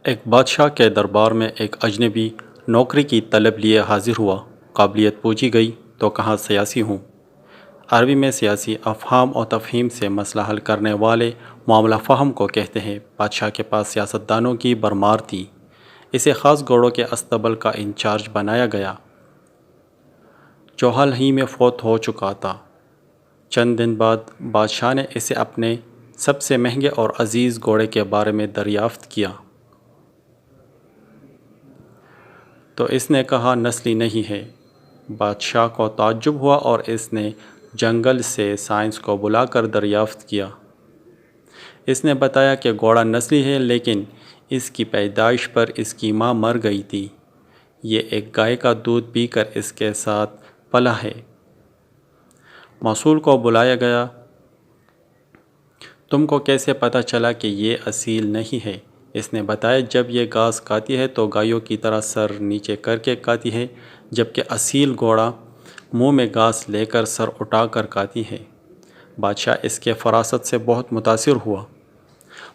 ایک بادشاہ کے دربار میں ایک اجنبی نوکری کی طلب لیے حاضر ہوا۔ قابلیت پوچھی گئی تو کہا سیاسی ہوں۔ عربی میں سیاسی افہام و تفہیم سے مسئلہ حل کرنے والے معاملہ فہم کو کہتے ہیں۔ بادشاہ کے پاس سیاستدانوں کی بھرمار تھی۔ اسے خاص گھوڑوں کے استبل کا انچارج بنایا گیا جو حال ہی میں فوت ہو چکا تھا۔ چند دن بعد بادشاہ نے اسے اپنے سب سے مہنگے اور عزیز گھوڑے کے بارے میں دریافت کیا تو اس نے کہا نسلی نہیں ہے۔ بادشاہ کو تعجب ہوا اور اس نے جنگل سے سائنس کو بلا کر دریافت کیا۔ اس نے بتایا کہ گھوڑا نسلی ہے لیکن اس کی پیدائش پر اس کی ماں مر گئی تھی۔ یہ ایک گائے کا دودھ پی کر اس کے ساتھ پلا ہے۔ موصول کو بلایا گیا۔ تم کو کیسے پتہ چلا کہ یہ اصیل نہیں ہے؟ اس نے بتایا جب یہ گھاس کھاتی ہے تو گایوں کی طرح سر نیچے کر کے کھاتی ہے جبکہ اصیل گھوڑا منہ میں گھاس لے کر سر اٹھا کر کھاتی ہے۔ بادشاہ اس کے فراست سے بہت متاثر ہوا۔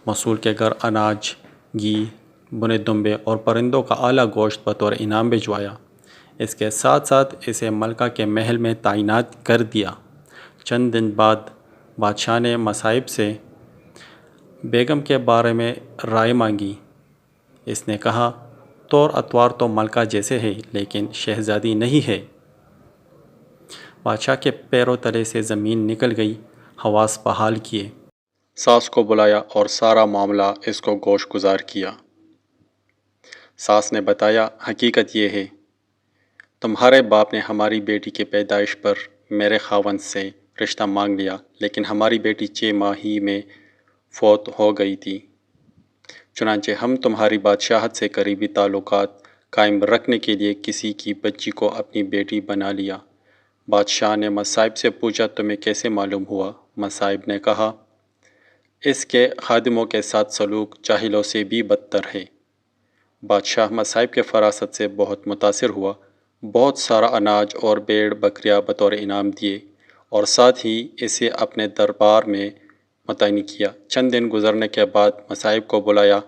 موصول کے گھر اناج، گھی، بنے دمبے اور پرندوں کا اعلیٰ گوشت بطور انعام بھجوایا۔ اس کے ساتھ ساتھ اسے ملکہ کے محل میں تعینات کر دیا۔ چند دن بعد بادشاہ نے مصائب سے بیگم کے بارے میں رائے مانگی۔ اس نے کہا طور اتوار تو ملکہ جیسے ہے لیکن شہزادی نہیں ہے۔ بادشاہ کے پیروں تلے سے زمین نکل گئی۔ حواس بحال کیے، ساس کو بلایا اور سارا معاملہ اس کو گوش گزار کیا۔ ساس نے بتایا حقیقت یہ ہے تمہارے باپ نے ہماری بیٹی کی پیدائش پر میرے خاوند سے رشتہ مانگ لیا لیکن ہماری بیٹی 6 ماہ ہی میں فوت ہو گئی تھی۔ چنانچہ ہم تمہاری بادشاہت سے قریبی تعلقات قائم رکھنے کے لیے کسی کی بچی کو اپنی بیٹی بنا لیا۔ بادشاہ نے مصائب سے پوچھا تمہیں کیسے معلوم ہوا؟ مصائب نے کہا اس کے خادموں کے ساتھ سلوک جاہلوں سے بھی بدتر ہے۔ بادشاہ مصائب کے فراست سے بہت متاثر ہوا۔ بہت سارا اناج اور بھیڑ بکریاں بطور انعام دیے اور ساتھ ہی اسے اپنے دربار میں متعین کیا۔ چند دن گزرنے کے بعد مصائب کو بلایا،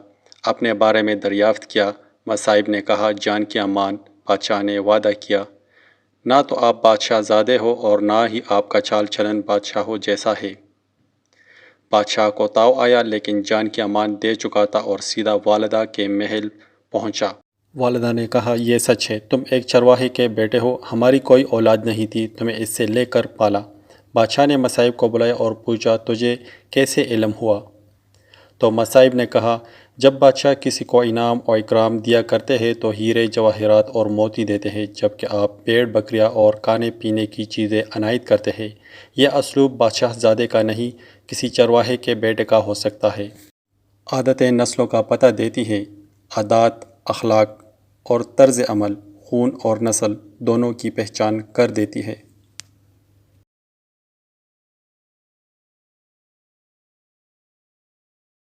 اپنے بارے میں دریافت کیا۔ مصائب نے کہا جان کی امان۔ بادشاہ نے وعدہ کیا نہ تو آپ بادشاہ زادے ہو اور نہ ہی آپ کا چال چلن بادشاہوں جیسا ہے۔ بادشاہ کو تاؤ آیا لیکن جان کی امان دے چکا تھا اور سیدھا والدہ کے محل پہنچا۔ والدہ نے کہا یہ سچ ہے، تم ایک چرواہے کے بیٹے ہو، ہماری کوئی اولاد نہیں تھی، تمہیں اس سے لے کر پالا۔ بادشاہ نے مصائب کو بلایا اور پوچھا تجھے کیسے علم ہوا؟ تو مصائب نے کہا جب بادشاہ کسی کو انعام و اکرام دیا کرتے ہیں تو ہیرے جواہرات اور موتی دیتے ہیں جبکہ آپ بھیڑ بکریاں اور کھانے پینے کی چیزیں عنایت کرتے ہیں۔ یہ اسلوب بادشاہ زادے کا نہیں کسی چرواہے کے بیٹے کا ہو سکتا ہے۔ عادتیں نسلوں کا پتہ دیتی ہیں۔ عادات، اخلاق اور طرز عمل خون اور نسل دونوں کی پہچان کر دیتی ہے۔